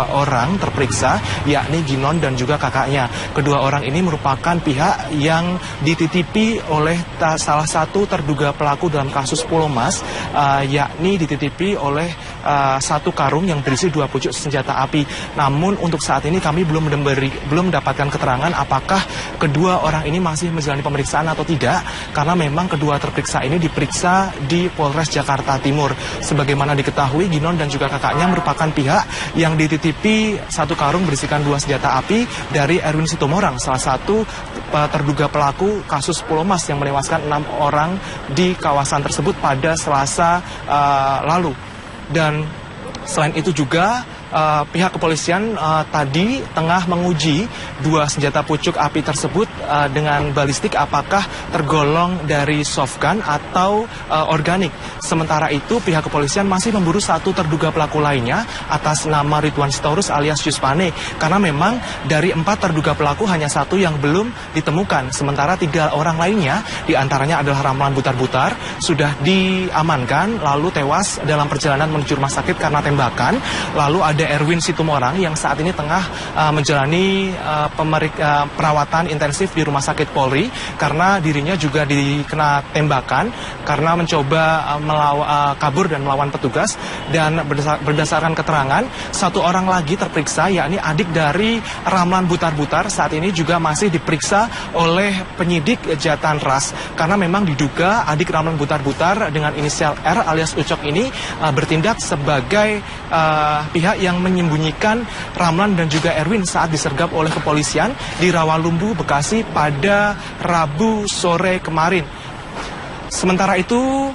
orang terperiksa, yakni Ginon dan juga kakaknya. Kedua orang ini merupakan pihak yang dititipi oleh salah satu terduga pelaku dalam kasus Pulau Mas, yakni dititipi oleh satu karung yang berisi 2 pucuk senjata api. Namun untuk saat ini kami belum mendapatkan keterangan apakah kedua orang ini masih menjalani pemeriksaan atau tidak, karena memang kedua terperiksa ini diperiksa di Polres Jakarta Timur. Sebagaimana diketahui, Ginon dan juga kakaknya merupakan pihak yang dititipi satu karung berisikan 2 senjata api dari Erwin Situmorang, salah satu terduga pelaku kasus Pulau Mas yang menewaskan 6 orang di kawasan tersebut pada Selasa lalu. Dan selain itu juga pihak kepolisian tadi tengah menguji 2 senjata pucuk api tersebut dengan balistik apakah tergolong dari soft gun atau organik. Sementara itu pihak kepolisian masih memburu satu terduga pelaku lainnya atas nama Ridwan Sitorus alias Yuspane, karena memang dari 4 terduga pelaku hanya 1 yang belum ditemukan. Sementara 3 orang lainnya diantaranya adalah Ramlan Butar-Butar sudah diamankan lalu tewas dalam perjalanan menuju rumah sakit karena tembakan. Lalu ada Erwin Situmorang yang saat ini tengah menjalani perawatan intensif di Rumah Sakit Polri karena dirinya juga dikena tembakan karena mencoba kabur dan melawan petugas. Dan berdasarkan keterangan, 1 orang lagi terperiksa, yakni adik dari Ramlan Butar-Butar, saat ini juga masih diperiksa oleh penyidik Jatan Ras karena memang diduga adik Ramlan Butar-Butar dengan inisial R alias Ucok ini bertindak sebagai pihak yang menyembunyikan Ramlan dan juga Erwin saat disergap oleh kepolisian di Rawalumbu, Bekasi pada Rabu sore kemarin. Sementara itu,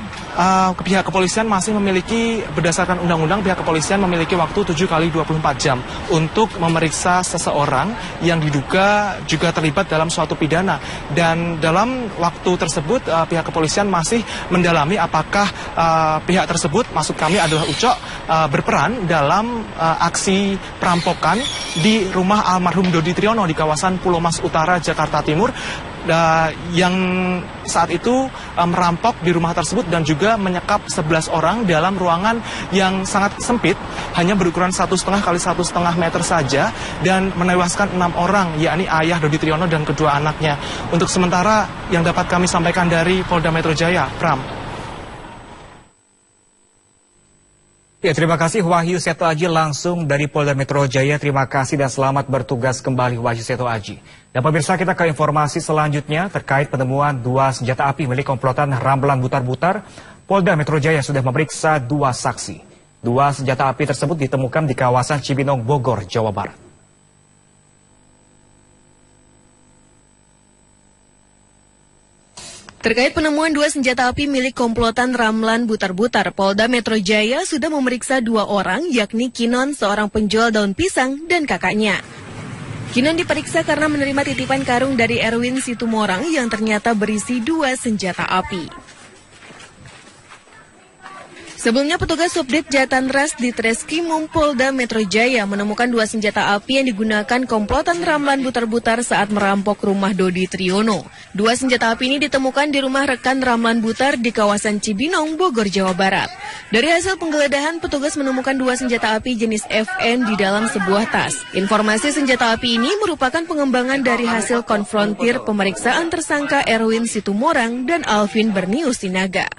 pihak kepolisian masih memiliki, berdasarkan undang-undang, pihak kepolisian memiliki waktu 7 kali 24 jam untuk memeriksa seseorang yang diduga juga terlibat dalam suatu pidana. Dan dalam waktu tersebut, pihak kepolisian masih mendalami apakah pihak tersebut, maksud kami adalah Ucok, berperan dalam aksi perampokan di rumah almarhum Dodi Triyono di kawasan Pulau Mas Utara, Jakarta Timur, yang saat itu merampok di rumah tersebut dan juga menyekap 11 orang dalam ruangan yang sangat sempit, hanya berukuran 1,5 kali 1,5 meter saja, dan menewaskan 6 orang, yakni ayah Dodi Triyono dan kedua anaknya. Untuk sementara yang dapat kami sampaikan dari Polda Metro Jaya, Pram. Ya, terima kasih Wahyu Seto Aji langsung dari Polda Metro Jaya. Terima kasih dan selamat bertugas kembali Wahyu Seto Aji. Dan pemirsa, kita ke informasi selanjutnya terkait penemuan 2 senjata api milik komplotan Ramlan Butar-Butar. Polda Metro Jaya sudah memeriksa 2 saksi. 2 senjata api tersebut ditemukan di kawasan Cibinong, Bogor, Jawa Barat. Terkait penemuan 2 senjata api milik komplotan Ramlan Butar-Butar, Polda Metro Jaya sudah memeriksa 2 orang, yakni Kinon, seorang penjual daun pisang, dan kakaknya. Kinon diperiksa karena menerima titipan karung dari Erwin Situmorang yang ternyata berisi 2 senjata api. Sebelumnya, petugas Subdit Jatan Ras di Treskrimum Polda Metro Jaya menemukan 2 senjata api yang digunakan komplotan Ramlan Butar-Butar saat merampok rumah Dodi Triyono. 2 senjata api ini ditemukan di rumah rekan Ramlan Butar di kawasan Cibinong, Bogor, Jawa Barat. Dari hasil penggeledahan, petugas menemukan 2 senjata api jenis FN di dalam sebuah tas. Informasi senjata api ini merupakan pengembangan dari hasil konfrontir pemeriksaan tersangka Erwin Situmorang dan Alvin Bernius Sinaga.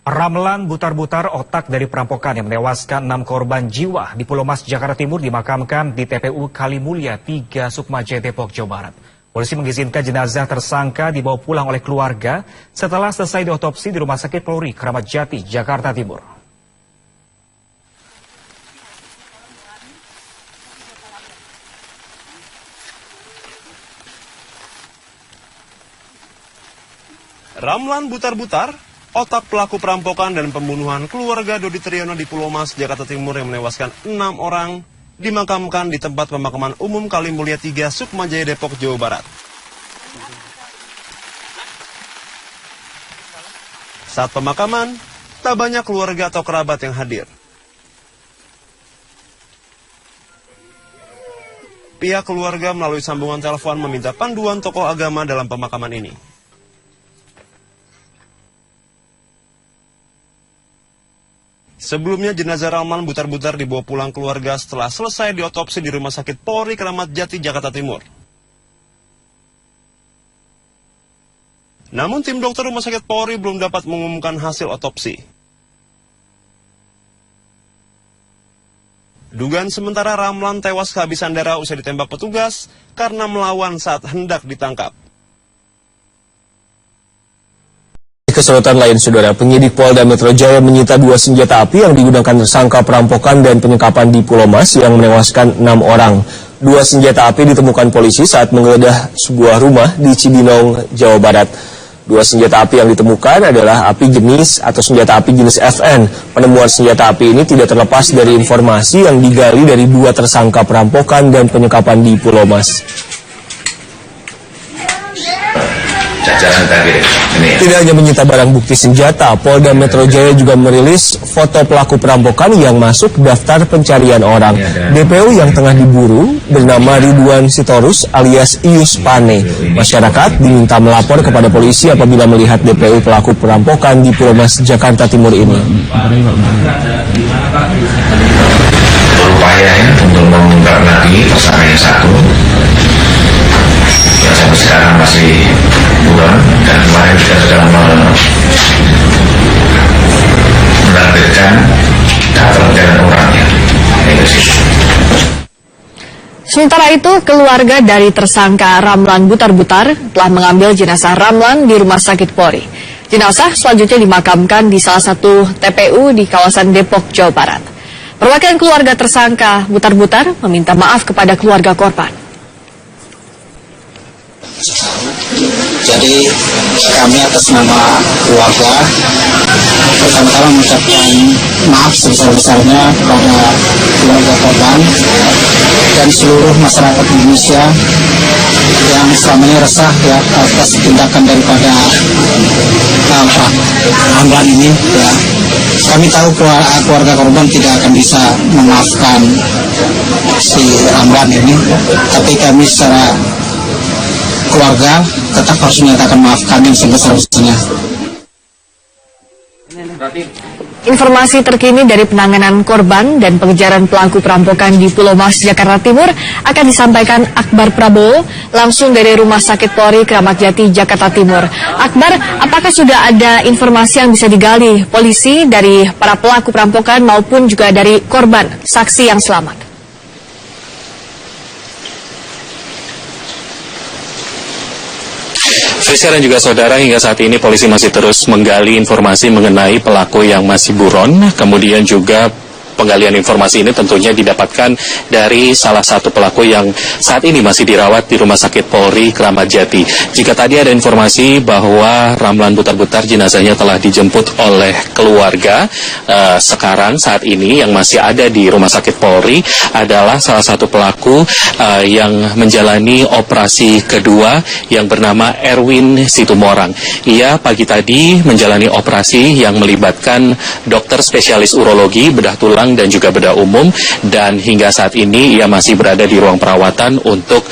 Ramlan Butar-Butar, otak dari perampokan yang menewaskan 6 korban jiwa di Pulau Mas, Jakarta Timur, dimakamkan di TPU Kalimulya 3 Sukmajaya, Depok, Jawa Barat. Polisi mengizinkan jenazah tersangka dibawa pulang oleh keluarga setelah selesai diotopsi di Rumah Sakit Polri, Kramat Jati, Jakarta Timur. Ramlan Butar-Butar, otak pelaku perampokan dan pembunuhan keluarga Dodi Triyono di Pulau Mas, Jakarta Timur yang menewaskan 6 orang, dimakamkan di tempat pemakaman umum Kalimulya 3 Sukmajaya, Depok, Jawa Barat. Saat pemakaman, tak banyak keluarga atau kerabat yang hadir. Pihak keluarga melalui sambungan telepon meminta panduan tokoh agama dalam pemakaman ini. Sebelumnya jenazah Ramlan Butar-Butar dibawa pulang keluarga setelah selesai diotopsi di Rumah Sakit Polri Kramat Jati, Jakarta Timur. Namun tim dokter Rumah Sakit Polri belum dapat mengumumkan hasil otopsi. Dugaan sementara Ramlan tewas kehabisan darah usai ditembak petugas karena melawan saat hendak ditangkap. Kesorotan lain, saudara, penyidik Polda Metro Jaya menyita 2 senjata api yang digunakan tersangka perampokan dan penyekapan di Pulau Mas yang menewaskan 6 orang. 2 senjata api ditemukan polisi saat menggeledah sebuah rumah di Cibinong, Jawa Barat. 2 senjata api yang ditemukan adalah api jenis atau senjata api jenis FN. Penemuan senjata api ini tidak terlepas dari informasi yang digali dari 2 tersangka perampokan dan penyekapan di Pulau Mas. Tidak hanya menyita barang bukti senjata, Polda Metro Jaya juga merilis foto pelaku perampokan yang masuk daftar pencarian orang. DPO yang tengah diburu bernama Ridwan Sitorus alias Ius Pane. Masyarakat diminta melapor kepada polisi apabila melihat DPO pelaku perampokan di Pulau Mas, Jakarta Timur ini. Berupaya untuk mengungkap lagi tersangka yang satu yang sampai sekarang masih buron, dan kemarin kita sudah menerbitkan daftar pencarian orangnya. Sementara itu, keluarga dari tersangka Ramlan Butar-Butar telah mengambil jenazah Ramlan di Rumah Sakit Polri. Jenazah selanjutnya dimakamkan di salah satu TPU di kawasan Depok, Jawa Barat. Perwakilan keluarga tersangka Butar-Butar meminta maaf kepada keluarga korban. Jadi kami atas nama keluarga pertama-tama mengucapkan maaf sebesar-besarnya kepada keluarga korban dan seluruh masyarakat Indonesia yang selama ini resah ya atas tindakan daripada Pak Ramlan ini ya. Kami tahu keluarga korban tidak akan bisa memaafkan si Ramlan ini, tapi kami secara keluarga tetap harus menyatakan maaf kami sebesar-besarnya. Informasi terkini dari penanganan korban dan pengejaran pelaku perampokan di Pulau Mas, Jakarta Timur akan disampaikan Akbar Prabowo langsung dari Rumah Sakit Polri Kramat Jati, Jakarta Timur. Akbar, apakah sudah ada informasi yang bisa digali polisi dari para pelaku perampokan maupun juga dari korban saksi yang selamat? Frisya dan juga saudara, hingga saat ini polisi masih terus menggali informasi mengenai pelaku yang masih buron. Kemudian juga penggalian informasi ini tentunya didapatkan dari salah satu pelaku yang saat ini masih dirawat di Rumah Sakit Polri Kramat Jati. Jika tadi ada informasi bahwa Ramlan Butar-Butar jenazahnya telah dijemput oleh keluarga, sekarang saat ini yang masih ada di Rumah Sakit Polri adalah salah satu pelaku yang menjalani operasi kedua yang bernama Erwin Situmorang. Ia pagi tadi menjalani operasi yang melibatkan dokter spesialis urologi, bedah tulang dan juga bedah umum, dan hingga saat ini ia masih berada di ruang perawatan untuk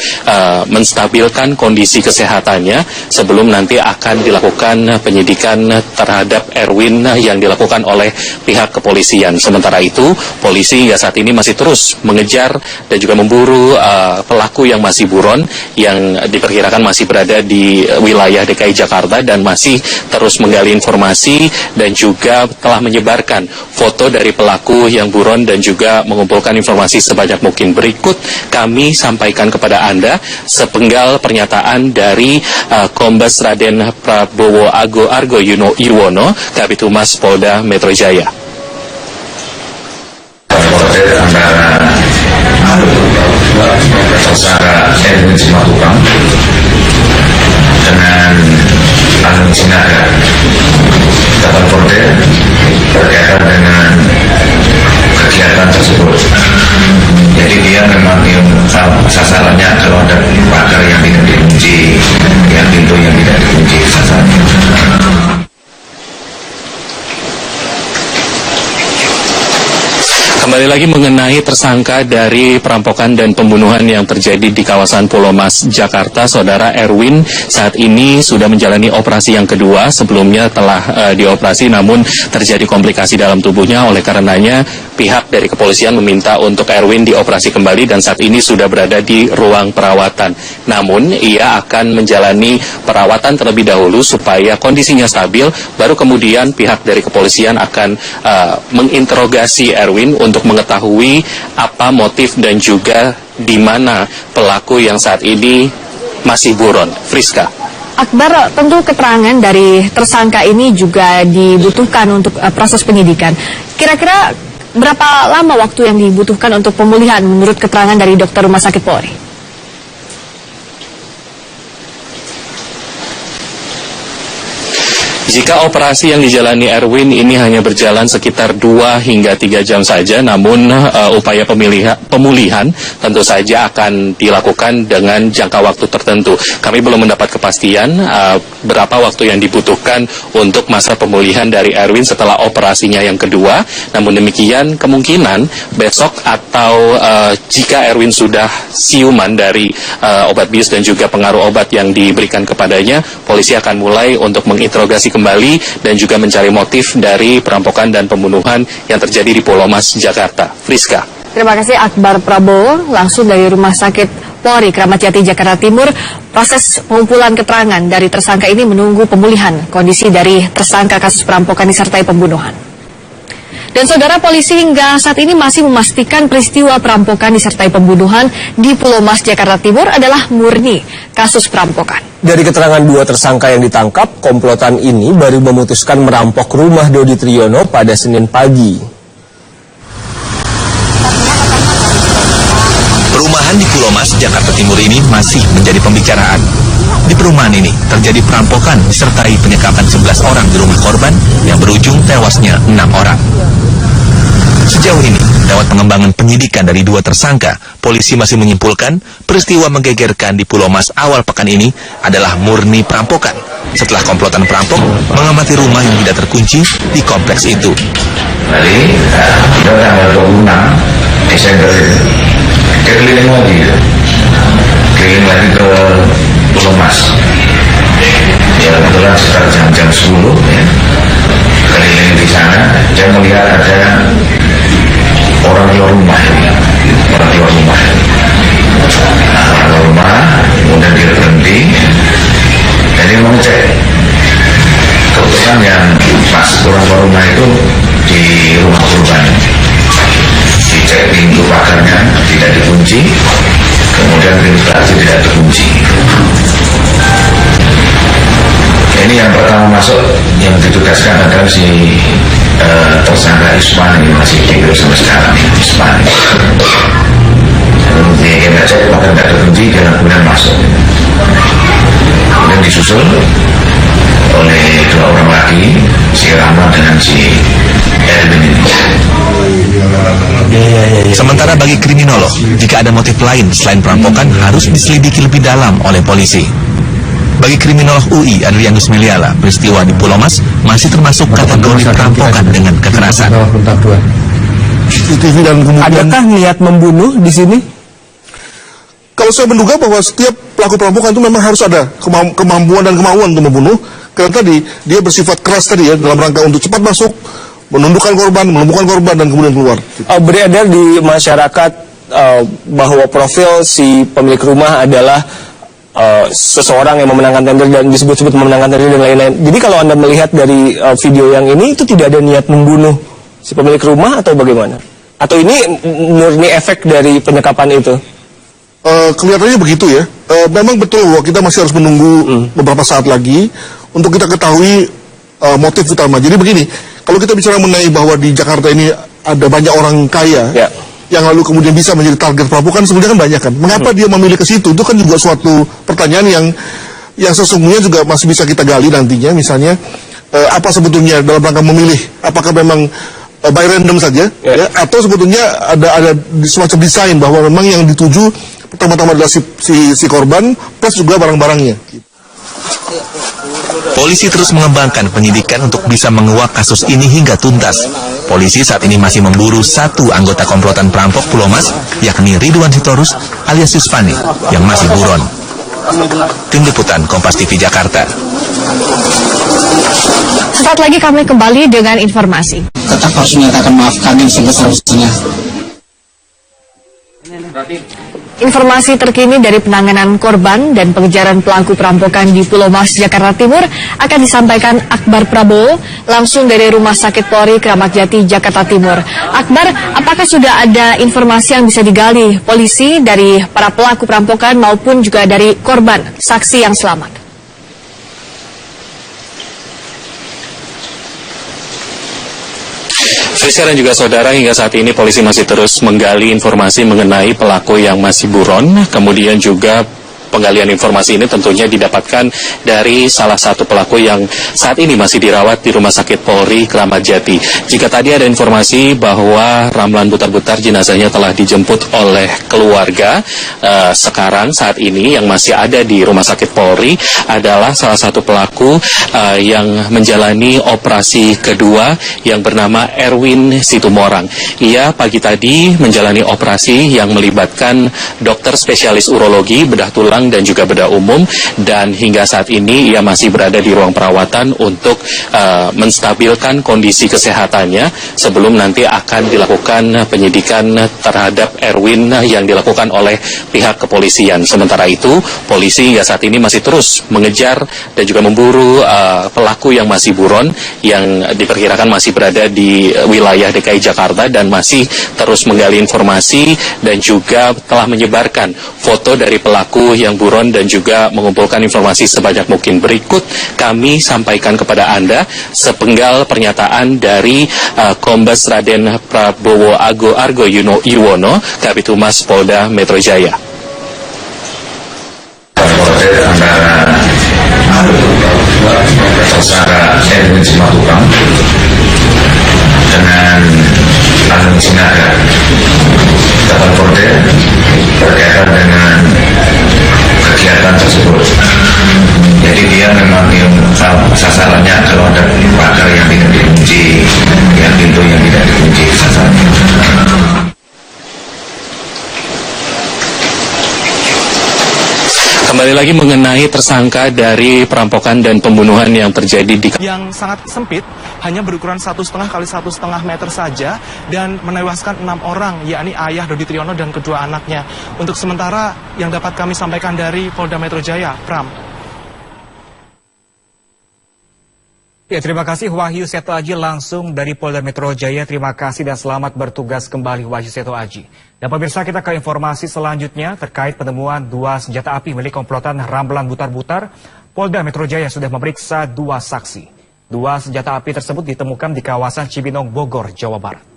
menstabilkan kondisi kesehatannya sebelum nanti akan dilakukan penyidikan terhadap Erwin yang dilakukan oleh pihak kepolisian. Sementara itu, polisi hingga saat ini masih terus mengejar dan juga memburu pelaku yang masih buron, yang diperkirakan masih berada di wilayah DKI Jakarta, dan masih terus menggali informasi dan juga telah menyebarkan foto dari pelaku yang buron dan juga mengumpulkan informasi sebanyak mungkin. Berikut kami sampaikan kepada Anda sepenggal pernyataan dari Kombes Raden Prabowo Argo Yuwono, Kabid Humas Polda Metro Jaya. Antara tersangka Erwin Simatupang dengan Alun Sinaga dapat koordinir berkaitan dengan kegiatan tersebut. Jadi dia memang sasarannya kalau ada pagar yang tidak dikunci, yang pintu yang tidak dikunci sasarannya. Kembali Kembali lagi mengenai tersangka dari perampokan dan pembunuhan yang terjadi di kawasan Pulau Mas, Jakarta. Saudara Erwin saat ini sudah menjalani operasi yang kedua. Sebelumnya telah dioperasi namun terjadi komplikasi dalam tubuhnya. Oleh karenanya pihak dari kepolisian meminta untuk Erwin dioperasi kembali dan saat ini sudah berada di ruang perawatan. Namun ia akan menjalani perawatan terlebih dahulu supaya kondisinya stabil. Baru kemudian pihak dari kepolisian akan menginterogasi Erwin untuk mengetahui apa motif dan juga di mana pelaku yang saat ini masih buron. Friska. Akbar, tentu keterangan dari tersangka ini juga dibutuhkan untuk proses penyidikan. Kira-kira berapa lama waktu yang dibutuhkan untuk pemulihan menurut keterangan dari dokter Rumah Sakit Polri? Jika operasi yang dijalani Erwin ini hanya berjalan sekitar 2 hingga 3 jam saja, namun upaya pemulihan tentu saja akan dilakukan dengan jangka waktu tertentu. Kami belum mendapat kepastian berapa waktu yang dibutuhkan untuk masa pemulihan dari Erwin setelah operasinya yang kedua. Namun demikian kemungkinan besok atau jika Erwin sudah siuman dari obat bius dan juga pengaruh obat yang diberikan kepadanya, polisi akan mulai untuk menginterogasi kembali dan juga mencari motif dari perampokan dan pembunuhan yang terjadi di Pulau Mas, Jakarta. Friska. Terima kasih Akbar Prabowo, langsung dari Rumah Sakit Polri Kramat Jati, Jakarta Timur. Proses pengumpulan keterangan dari tersangka ini menunggu pemulihan kondisi dari tersangka kasus perampokan disertai pembunuhan. Dan saudara, polisi hingga saat ini masih memastikan peristiwa perampokan disertai pembunuhan di Pulau Mas, Jakarta Timur adalah murni kasus perampokan. Dari keterangan 2 tersangka yang ditangkap, komplotan ini baru memutuskan merampok rumah Dodi Triyono pada Senin pagi. Perumahan di Pulau Mas, Jakarta Timur ini masih menjadi pembicaraan. Di perumahan ini terjadi perampokan disertai penyekapan 11 orang di rumah korban yang berujung tewasnya 6 orang. Sejauh ini, lewat pengembangan penyidikan dari 2 tersangka, polisi masih menyimpulkan peristiwa menggegerkan di Pulau Mas awal pekan ini adalah murni perampokan. Setelah komplotan perampok mengamati rumah yang tidak terkunci di kompleks itu. Jadi, kita tanggal 26 Desember itu, keliling lagi ke Pulau Mas. Ya, kebetulan sekitar jam 10 ya. Keliling di sana, saya melihat ada orang keluar rumah, kemudian dia berhenti, dan dia mengecek. Kebetulan yang pas orang keluar rumah itu di rumah korban, dicek pintu pagarnya tidak dikunci, kemudian pintu garasi tidak terkunci. Ini yang pertama masuk yang ditugaskan adalah si tersangka Isman, ini masih hidup sampai sekarang. Isman dia ngecek maka tidak terkunci, dia kemudian masuk, kemudian disusul oleh 2 orang lagi, si Rahmat dengan si Erwin ini. Sementara bagi kriminolog, jika ada motif lain selain perampokan harus diselidiki lebih dalam oleh polisi. Bagi kriminolog UI Adrianus Meliala, peristiwa di Pulau Mas masih termasuk kategori perampokan dengan kekerasan. Adakah niat membunuh di sini? Kalau saya menduga bahwa setiap pelaku perampokan itu memang harus ada kemampuan dan kemauan untuk membunuh. Karena tadi dia bersifat keras tadi ya, dalam rangka untuk cepat masuk, menundukkan korban, melumpuhkan korban dan kemudian keluar. Beredar di masyarakat bahwa profil si pemilik rumah adalah seseorang yang memenangkan tender dan disebut-sebut memenangkan tender dan lain-lain. Jadi kalau Anda melihat dari video yang ini, itu tidak ada niat membunuh si pemilik rumah atau bagaimana? Atau ini murni efek dari penyekapan itu? Kelihatannya begitu ya. Memang betul bahwa kita masih harus menunggu beberapa saat lagi untuk kita ketahui motif utama. Jadi begini, kalau kita bicara mengenai bahwa di Jakarta ini ada banyak orang kaya, yang lalu kemudian bisa menjadi target perampokan, sebenarnya kan banyak kan. Mengapa dia memilih ke situ? Itu kan juga suatu pertanyaan yang sesungguhnya juga masih bisa kita gali nantinya. Misalnya apa sebetulnya dalam rangka memilih? Apakah memang by random saja, ya? Atau sebetulnya ada semacam desain bahwa memang yang dituju pertama-tama adalah si korban plus juga barang-barangnya. Polisi terus mengembangkan penyidikan untuk bisa menguak kasus ini hingga tuntas. Polisi saat ini masih memburu satu anggota komplotan perampok Pulau Mas, yakni Ridwan Sitorus alias Yuspani, yang masih buron. Tim Liputan Kompas TV Jakarta. Sesaat lagi kami kembali dengan informasi. Tetap harus menyatakan maaf kami sebesar-besarnya. Informasi terkini dari penanganan korban dan pengejaran pelaku perampokan di Pulau Mas, Jakarta Timur akan disampaikan Akbar Prabowo langsung dari Rumah Sakit Polri Kramat Jati, Jakarta Timur. Akbar, apakah sudah ada informasi yang bisa digali polisi dari para pelaku perampokan maupun juga dari korban saksi yang selamat? Frisya dan juga saudara, hingga saat ini polisi masih terus menggali informasi mengenai pelaku yang masih buron. Kemudian juga penggalian informasi ini tentunya didapatkan dari salah satu pelaku yang saat ini masih dirawat di Rumah Sakit Polri Kramat Jati. Jika tadi ada informasi bahwa Ramlan Butar-Butar jenazahnya telah dijemput oleh keluarga, sekarang saat ini yang masih ada di Rumah Sakit Polri adalah salah satu pelaku yang menjalani operasi kedua yang bernama Erwin Situmorang. Ia pagi tadi menjalani operasi yang melibatkan dokter spesialis urologi, bedah tulang dan juga bedah umum, dan hingga saat ini ia masih berada di ruang perawatan untuk menstabilkan kondisi kesehatannya sebelum nanti akan dilakukan penyidikan terhadap Erwin yang dilakukan oleh pihak kepolisian. Sementara itu, polisi hingga saat ini masih terus mengejar dan juga memburu pelaku yang masih buron yang diperkirakan masih berada di wilayah DKI Jakarta dan masih terus menggali informasi dan juga telah menyebarkan foto dari pelaku yang buron dan juga mengumpulkan informasi sebanyak mungkin. Berikut kami sampaikan kepada Anda sepenggal pernyataan dari Kombes Raden Prabowo Argo Yuwono, Kabid Humas Polda Metro Jaya. Antara tersangka Erwin Simatupang dengan Alun Sinaga dapat kode berkaitan dengan kegiatan tersebut. Jadi dia memang yang sasarannya kalau ada pagar yang tidak dikunci, yang pintu yang tidak dikunci sasarannya. Kembali lagi mengenai tersangka dari perampokan dan pembunuhan yang terjadi di yang sangat sempit, hanya berukuran 1,5 kali 1,5 meter saja dan menewaskan 6 orang, yakni ayah Dodi Triyono dan kedua anaknya. Untuk sementara yang dapat kami sampaikan dari Polda Metro Jaya, Pram. Ya, terima kasih Wahyu Seto Aji langsung dari Polda Metro Jaya. Terima kasih dan selamat bertugas kembali Wahyu Seto Aji. Dan pemirsa, kita ke informasi selanjutnya terkait penemuan 2 senjata api milik komplotan Ramlan Butar-Butar. Polda Metro Jaya sudah memeriksa 2 saksi. 2 senjata api tersebut ditemukan di kawasan Cibinong, Bogor, Jawa Barat.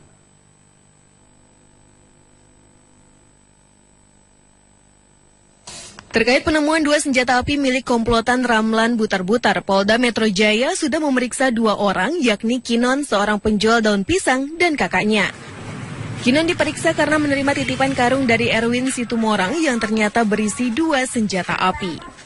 Terkait penemuan 2 senjata api milik komplotan Ramlan Butar-Butar, Polda Metro Jaya sudah memeriksa 2 orang, yakni Kinon, seorang penjual daun pisang, dan kakaknya. Kinon diperiksa karena menerima titipan karung dari Erwin Situmorang yang ternyata berisi 2 senjata api.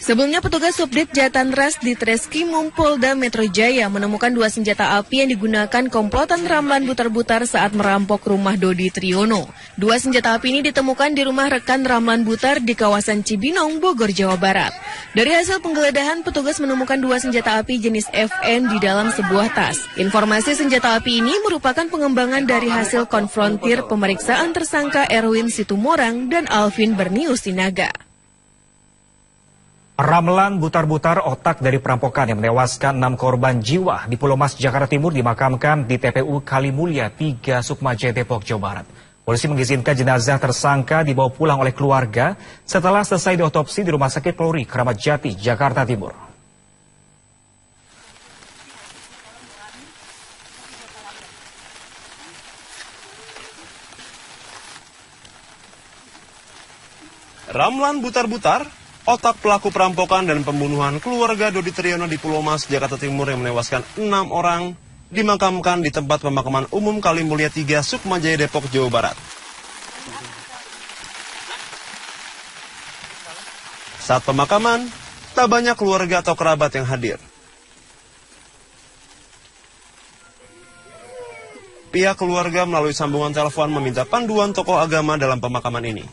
Sebelumnya, petugas Subdit Jatanras di Treskrimum Polda Metro Jaya menemukan 2 senjata api yang digunakan komplotan Ramlan Butar-Butar saat merampok rumah Dodi Triyono. 2 senjata api ini ditemukan di rumah rekan Ramlan Butar di kawasan Cibinong, Bogor, Jawa Barat. Dari hasil penggeledahan, petugas menemukan 2 senjata api jenis FN di dalam sebuah tas. Informasi senjata api ini merupakan pengembangan dari hasil konfrontir pemeriksaan tersangka Erwin Situmorang dan Alvin Bernius Sinaga. Ramlan Butar-Butar, otak dari perampokan yang menewaskan 6 korban jiwa di Pulau Mas, Jakarta Timur dimakamkan di TPU Kalimulya 3 Sukmajaya, Depok, Jawa Barat. Polisi mengizinkan jenazah tersangka dibawa pulang oleh keluarga setelah selesai diotopsi di Rumah Sakit Polri Kramat Jati, Jakarta Timur. Ramlan Butar-Butar, otak pelaku perampokan dan pembunuhan keluarga Dodi Triyono di Pulau Mas, Jakarta Timur yang menewaskan 6 orang, dimakamkan di tempat pemakaman umum Kalimulya 3 Sukmajaya, Depok, Jawa Barat. Saat pemakaman, tak banyak keluarga atau kerabat yang hadir. Pihak keluarga melalui sambungan telepon meminta panduan tokoh agama dalam pemakaman ini.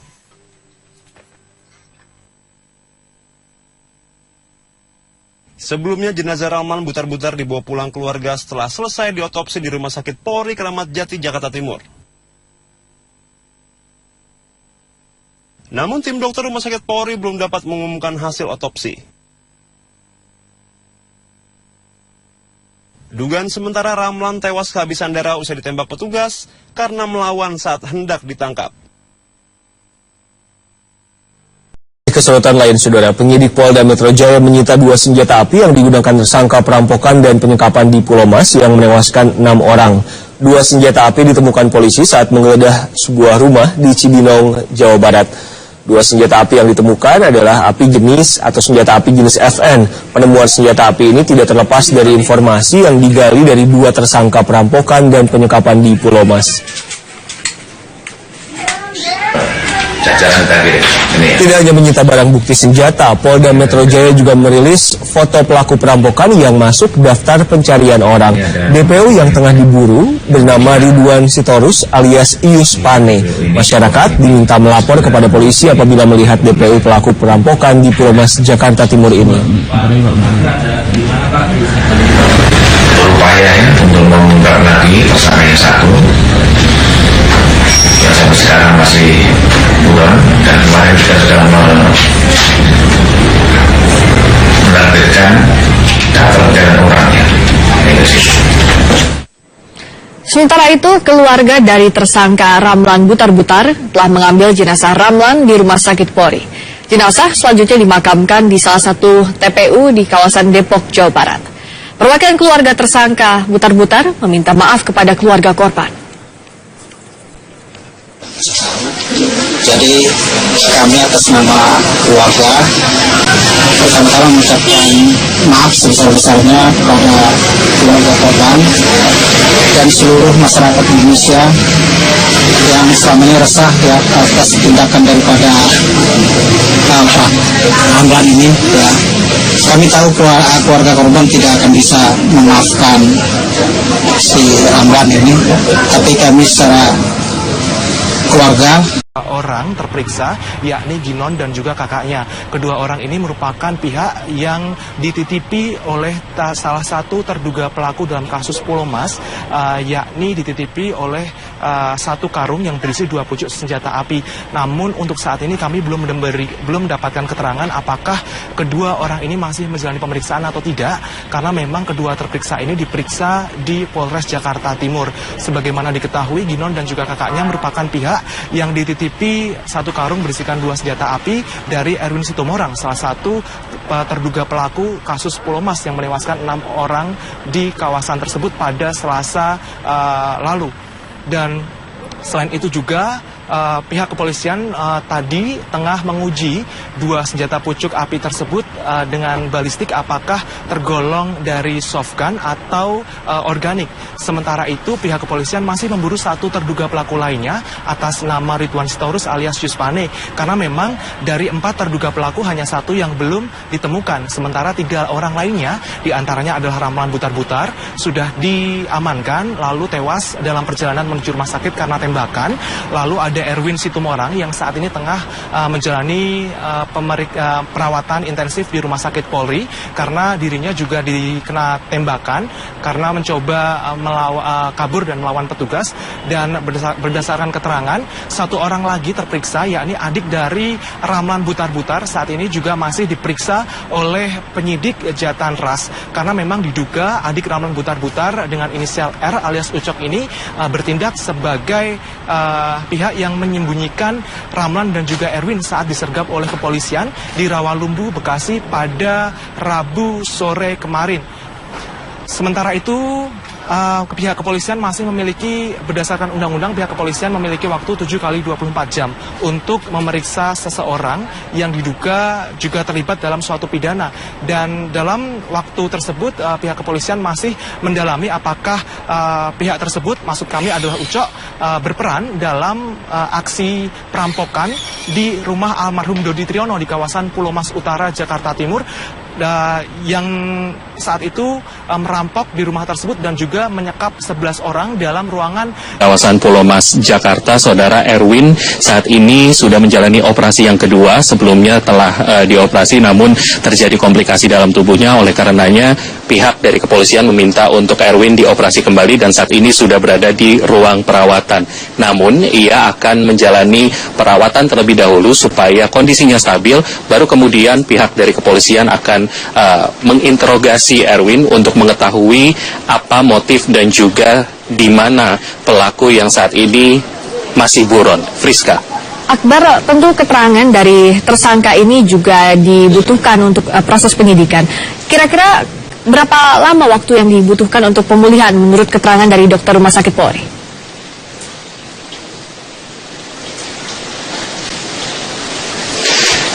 Sebelumnya jenazah Ramlan Butar-Butar dibawa pulang keluarga setelah selesai diotopsi di Rumah Sakit Polri Kramat Jati, Jakarta Timur. Namun tim dokter Rumah Sakit Polri belum dapat mengumumkan hasil otopsi. Dugaan sementara Ramlan tewas kehabisan darah usai ditembak petugas karena melawan saat hendak ditangkap. Kesorotan lain, saudara, penyidik Polda Metro Jaya menyita 2 senjata api yang digunakan tersangka perampokan dan penyekapan di Pulau Mas yang menewaskan 6 orang. 2 senjata api ditemukan polisi saat menggeledah sebuah rumah di Cibinong, Jawa Barat. 2 senjata api yang ditemukan adalah api jenis atau senjata api jenis FN. Penemuan senjata api ini tidak terlepas dari informasi yang digali dari 2 tersangka perampokan dan penyekapan di Pulau Mas. Tidak hanya menyita barang bukti senjata, Polda Metro Jaya juga merilis foto pelaku perampokan yang masuk daftar pencarian orang. DPO yang tengah diburu bernama Ridwan Sitorus alias Ius Pane. Masyarakat diminta melapor kepada polisi apabila melihat DPO pelaku perampokan di Pulau Mas, Jakarta Timur ini. Berupaya untuk mengungkap lagi tersangka yang satu yang sampai sekarang masih buron, dan kemarin kita sudah menerbitkan daftar pencarian orangnya. Sementara itu, keluarga dari tersangka Ramlan Butar-Butar telah mengambil jenazah Ramlan di Rumah Sakit Polri. Jenazah selanjutnya dimakamkan di salah satu TPU di kawasan Depok, Jawa Barat. Perwakilan keluarga tersangka Butar-Butar meminta maaf kepada keluarga korban. Jadi kami atas nama keluarga pertama-tama mengucapkan maaf sebesar-besarnya kepada keluarga korban dan seluruh masyarakat Indonesia yang selama ini resah ya atas tindakan daripada Pak Ramlan ini. Ya. Kami tahu keluarga korban tidak akan bisa memaafkan si Ramlan ini, tapi kami secara keluarga orang terperiksa, yakni Ginon dan juga kakaknya. Kedua orang ini merupakan pihak yang dititipi oleh salah satu terduga pelaku dalam kasus Pulau Mas, yakni dititipi oleh 1 karung yang berisi 2 pucuk senjata api. Namun untuk saat ini kami belum mendapatkan keterangan apakah kedua orang ini masih menjalani pemeriksaan atau tidak, karena memang kedua terperiksa ini diperiksa di Polres Jakarta Timur. Sebagaimana diketahui, Ginon dan juga kakaknya merupakan pihak yang dititipi 1 karung berisikan 2 senjata api dari Erwin Sitomorang, salah satu terduga pelaku kasus Pulau Mas yang menewaskan 6 orang di kawasan tersebut pada Selasa lalu. Dan selain itu juga pihak kepolisian tadi tengah menguji 2 senjata pucuk api tersebut dengan balistik apakah tergolong dari softgun atau organik. Sementara itu pihak kepolisian masih memburu 1 terduga pelaku lainnya atas nama Ridwan Sitorus alias Ius Pane, karena memang dari 4 terduga pelaku hanya 1 yang belum ditemukan. Sementara 3 orang lainnya diantaranya adalah Ramlan Butar-Butar sudah diamankan lalu tewas dalam perjalanan menuju rumah sakit karena tembakan. Lalu ada Erwin Sitomorang yang saat ini tengah menjalani perawatan intensif di Rumah Sakit Polri karena dirinya juga dikena tembakan karena mencoba kabur dan melawan petugas. Dan berdasarkan keterangan 1 orang lagi terperiksa, yakni adik dari Ramlan Butar-Butar, saat ini juga masih diperiksa oleh penyidik Jatan Ras karena memang diduga adik Ramlan Butar-Butar dengan inisial R alias Ucok ini bertindak sebagai pihak yang menyembunyikan Ramlan dan juga Erwin saat disergap oleh kepolisian di Rawalumbu, Bekasi pada Rabu sore kemarin. Sementara itu pihak kepolisian masih memiliki, berdasarkan undang-undang, pihak kepolisian memiliki waktu 7 kali 24 jam untuk memeriksa seseorang yang diduga juga terlibat dalam suatu pidana. Dan dalam waktu tersebut pihak kepolisian masih mendalami apakah pihak tersebut, maksud kami adalah Ucok, berperan dalam aksi perampokan di rumah almarhum Dodi Triyono di kawasan Pulau Mas Utara, Jakarta Timur, yang saat itu merampok di rumah tersebut dan juga menyekap 11 orang dalam ruangan kawasan Pulau Mas, Jakarta. Saudara Erwin saat ini sudah menjalani operasi yang kedua. Sebelumnya telah dioperasi namun terjadi komplikasi dalam tubuhnya. Oleh karenanya pihak dari kepolisian meminta untuk Erwin dioperasi kembali dan saat ini sudah berada di ruang perawatan. Namun ia akan menjalani perawatan terlebih dahulu supaya kondisinya stabil. Baru kemudian pihak dari kepolisian akan menginterogasi Erwin untuk mengetahui apa motif dan juga di mana pelaku yang saat ini masih buron. Friska. Akbar, tentu keterangan dari tersangka ini juga dibutuhkan untuk proses penyidikan. Kira-kira berapa lama waktu yang dibutuhkan untuk pemulihan menurut keterangan dari dokter Rumah Sakit Polri?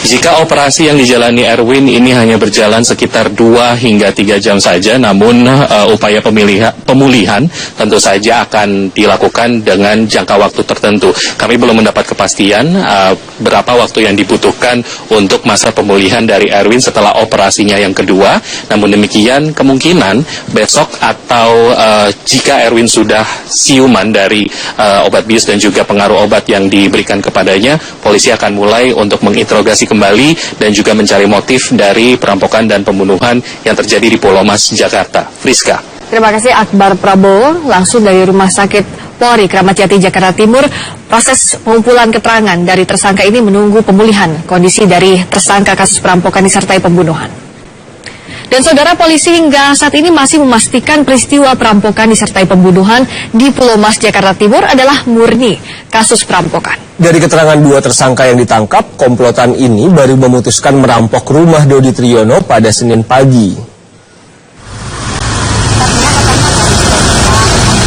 Jika operasi yang dijalani Erwin ini hanya berjalan sekitar 2 hingga 3 jam saja, namun upaya pemulihan tentu saja akan dilakukan dengan jangka waktu tertentu. Kami belum mendapat kepastian berapa waktu yang dibutuhkan untuk masa pemulihan dari Erwin setelah operasinya yang kedua. Namun demikian kemungkinan besok atau jika Erwin sudah siuman dari obat bius dan juga pengaruh obat yang diberikan kepadanya, polisi akan mulai untuk menginterogasi kembali dan juga mencari motif dari perampokan dan pembunuhan yang terjadi di Pulau Mas, Jakarta. Friska. Terima kasih Akbar Prabowo, langsung dari Rumah Sakit Polri Kramat Jati, Jakarta Timur. Proses pengumpulan keterangan dari tersangka ini menunggu pemulihan kondisi dari tersangka kasus perampokan disertai pembunuhan. Dan saudara, polisi hingga saat ini masih memastikan peristiwa perampokan disertai pembunuhan di Pulau Mas, Jakarta Timur adalah murni kasus perampokan. Dari keterangan 2 tersangka yang ditangkap, komplotan ini baru memutuskan merampok rumah Dodi Triyono pada Senin pagi.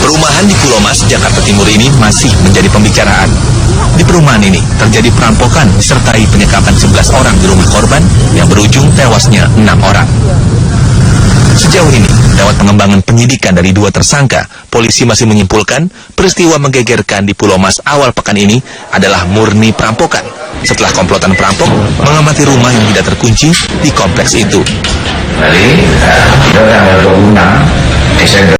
Perumahan di Pulau Mas, Jakarta Timur ini masih menjadi pembicaraan. Di perumahan ini terjadi perampokan disertai penyekapan 11 orang di rumah korban yang berujung tewasnya 6 orang. Sejauh ini, lewat pengembangan penyidikan dari 2 tersangka, polisi masih menyimpulkan peristiwa menggegerkan di Pulau Mas awal pekan ini adalah murni perampokan. Setelah komplotan perampok mengamati rumah yang tidak terkunci di kompleks itu. Tadi, tanggal 26 Desember